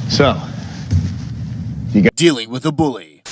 So, dealing with a bully.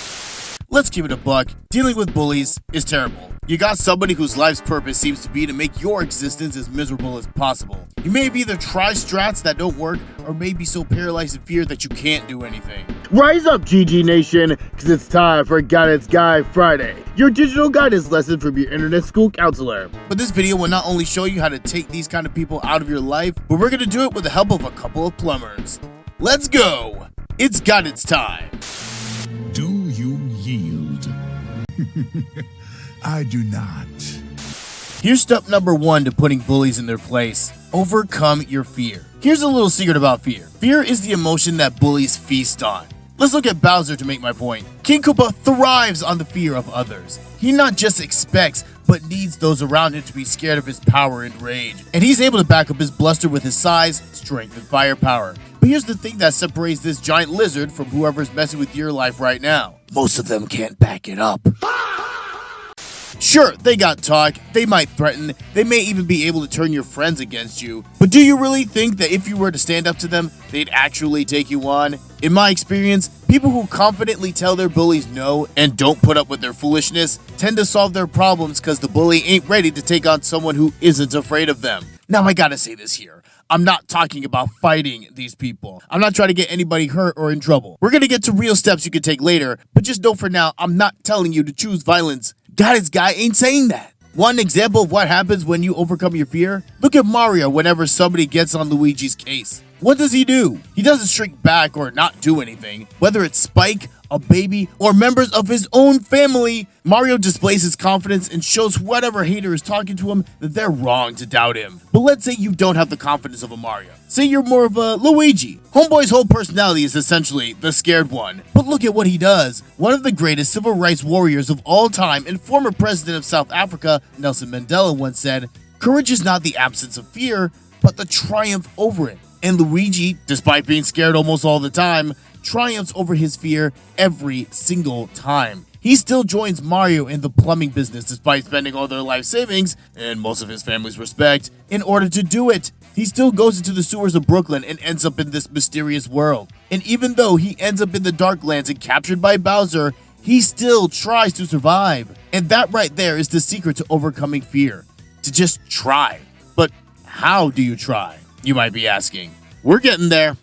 Let's keep it a buck. Dealing with bullies is terrible. You got somebody whose life's purpose seems to be to make your existence as miserable as possible. You may have either tried strats that don't work, or may be so paralyzed in fear that you can't do anything. Rise up, GG Nation, because it's time for Guidance Guide Friday, your digital guidance lesson from your internet school counselor. But this video will not only show you how to take these kind of people out of your life, but we're going to do it with the help of a couple of plumbers. Let's go! It's guidance time. Do you yield? I do not. Here's step number 1 to putting bullies in their place. Overcome your fear. Here's a little secret about fear. Fear is the emotion that bullies feast on. Let's look at Bowser to make my point. King Koopa thrives on the fear of others. He not just expects, but needs those around him to be scared of his power and rage. And he's able to back up his bluster with his size, strength, and firepower. But here's the thing that separates this giant lizard from whoever's messing with your life right now. Most of them can't back it up. Sure, they got talk, they might threaten, they may even be able to turn your friends against you, but do you really think that if you were to stand up to them, they'd actually take you on? In my experience, people who confidently tell their bullies no and don't put up with their foolishness tend to solve their problems because the bully ain't ready to take on someone who isn't afraid of them. Now I gotta say this here. I'm not talking about fighting these people. I'm not trying to get anybody hurt or in trouble. We're gonna get to real steps you can take later, but just know for now, I'm not telling you to choose violence. Guidance guy ain't saying that. One example of what happens when you overcome your fear? Look at Mario whenever somebody gets on Luigi's case. What does he do? He doesn't shrink back or not do anything. Whether it's Spike, a baby, or members of his own family, Mario displays his confidence and shows whatever hater is talking to him that they're wrong to doubt him. But let's say you don't have the confidence of a Mario. Say you're more of a Luigi. Homeboy's whole personality is essentially the scared one. But look at what he does. One of the greatest civil rights warriors of all time and former president of South Africa, Nelson Mandela, once said, "Courage is not the absence of fear, but the triumph over it." And Luigi, despite being scared almost all the time, triumphs over his fear every single time. He still joins Mario in the plumbing business despite spending all their life savings, and most of his family's respect, in order to do it. He still goes into the sewers of Brooklyn and ends up in this mysterious world. And even though he ends up in the Darklands and captured by Bowser, he still tries to survive. And that right there is the secret to overcoming fear. To just try. But how do you try? You might be asking. We're getting there.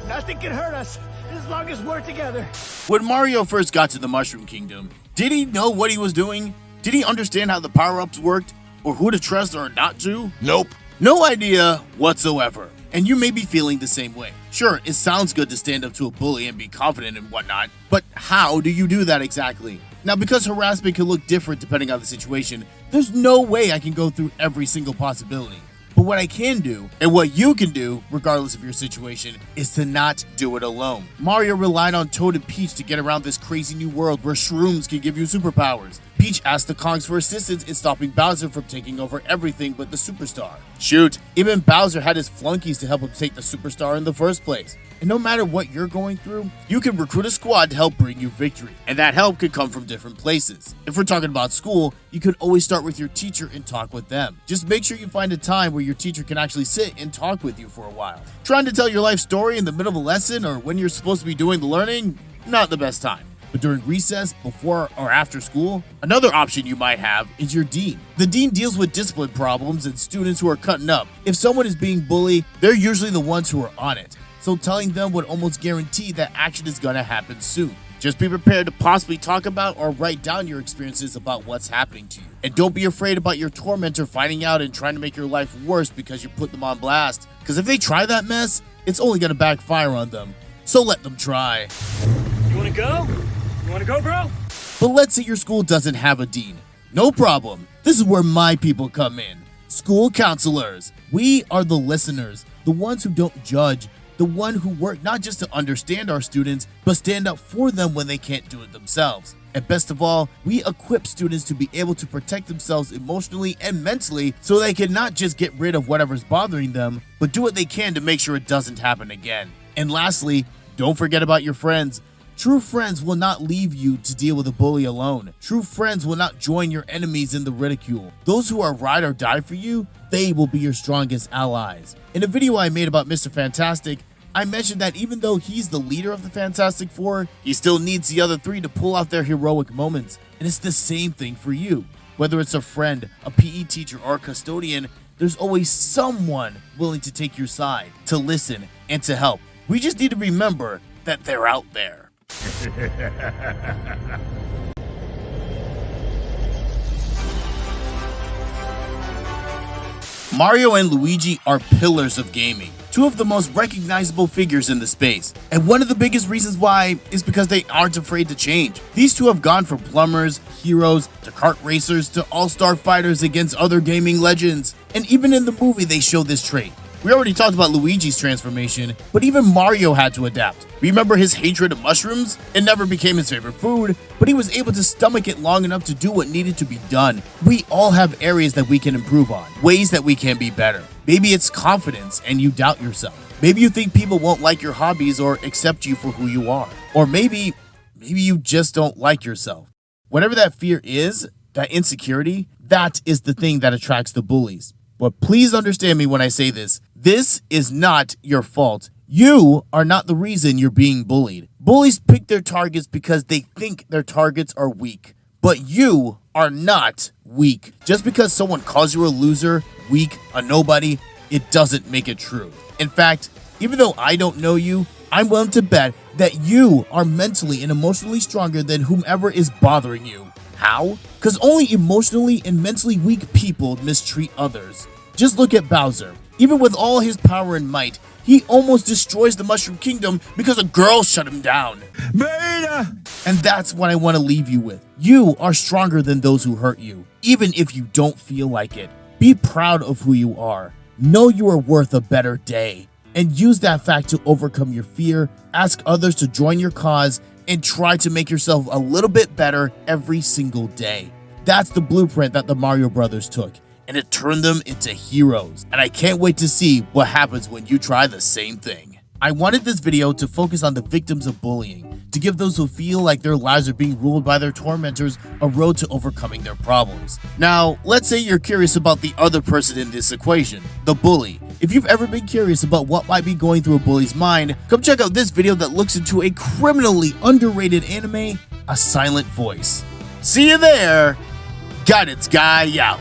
Nothing can hurt us as long as we're together. When Mario first got to the Mushroom Kingdom, did he know what he was doing? Did he understand how the power-ups worked? Or who to trust or not to? Nope. No idea whatsoever. And you may be feeling the same way. Sure, it sounds good to stand up to a bully and be confident and whatnot, but how do you do that exactly? Now, because harassment can look different depending on the situation, there's no way I can go through every single possibility. But what I can do, and what you can do, regardless of your situation, is to not do it alone. Mario relied on Toad and Peach to get around this crazy new world where shrooms can give you superpowers. Peach asked the Kongs for assistance in stopping Bowser from taking over everything but the superstar. Shoot, even Bowser had his flunkies to help him take the superstar in the first place. And no matter what you're going through, you can recruit a squad to help bring you victory. And that help could come from different places. If we're talking about school, you could always start with your teacher and talk with them. Just make sure you find a time where your teacher can actually sit and talk with you for a while. Trying to tell your life story in the middle of a lesson or when you're supposed to be doing the learning, not the best time. But during recess, before or after school, another option you might have is your dean. The dean deals with discipline problems and students who are cutting up. If someone is being bullied, they're usually the ones who are on it. So telling them would almost guarantee that action is gonna happen soon. Just be prepared to possibly talk about or write down your experiences about what's happening to you. And don't be afraid about your tormentor finding out and trying to make your life worse because you put them on blast. Because if they try that mess, it's only gonna backfire on them. So let them try. You wanna go? You wanna go, bro? But let's say your school doesn't have a dean. No problem. This is where my people come in. School counselors. We are the listeners, the ones who don't judge, the one who work not just to understand our students, but stand up for them when they can't do it themselves. And best of all, we equip students to be able to protect themselves emotionally and mentally so they can not just get rid of whatever's bothering them, but do what they can to make sure it doesn't happen again. And lastly, don't forget about your friends. True friends will not leave you to deal with a bully alone. True friends will not join your enemies in the ridicule. Those who are ride or die for you, they will be your strongest allies. In a video I made about Mr. Fantastic, I mentioned that even though he's the leader of the Fantastic Four, he still needs the other three to pull out their heroic moments. And it's the same thing for you. Whether it's a friend, a PE teacher, or a custodian, there's always someone willing to take your side, to listen, and to help. We just need to remember that they're out there. Mario and Luigi are pillars of gaming, two of the most recognizable figures in the space, and one of the biggest reasons why is because they aren't afraid to change. These two have gone from plumbers, heroes, to kart racers, to all-star fighters against other gaming legends, and even in the movie they show this trait. We already talked about Luigi's transformation, but even Mario had to adapt. Remember his hatred of mushrooms? It never became his favorite food, but he was able to stomach it long enough to do what needed to be done. We all have areas that we can improve on, ways that we can be better. Maybe it's confidence and you doubt yourself. Maybe you think people won't like your hobbies or accept you for who you are. Or maybe you just don't like yourself. Whatever that fear is, that insecurity, that is the thing that attracts the bullies. But please understand me when I say this. This is not your fault. You are not the reason you're being bullied. Bullies pick their targets because they think their targets are weak. But you are not weak. Just because someone calls you a loser, weak, a nobody, it doesn't make it true. In fact, even though I don't know you, I'm willing to bet that you are mentally and emotionally stronger than whomever is bothering you. How? Because only emotionally and mentally weak people mistreat others. Just look at Bowser. Even with all his power and might, he almost destroys the Mushroom Kingdom because a girl shut him down. Beta! And that's what I want to leave you with. You are stronger than those who hurt you, even if you don't feel like it. Be proud of who you are. Know you are worth a better day. And use that fact to overcome your fear, ask others to join your cause, and try to make yourself a little bit better every single day. That's the blueprint that the Mario Brothers took, and it turned them into heroes. And I can't wait to see what happens when you try the same thing. I wanted this video to focus on the victims of bullying, to give those who feel like their lives are being ruled by their tormentors a road to overcoming their problems. Now, let's say you're curious about the other person in this equation, the bully. If you've ever been curious about what might be going through a bully's mind, come check out this video that looks into a criminally underrated anime, A Silent Voice. See you there! Guidance Guy out.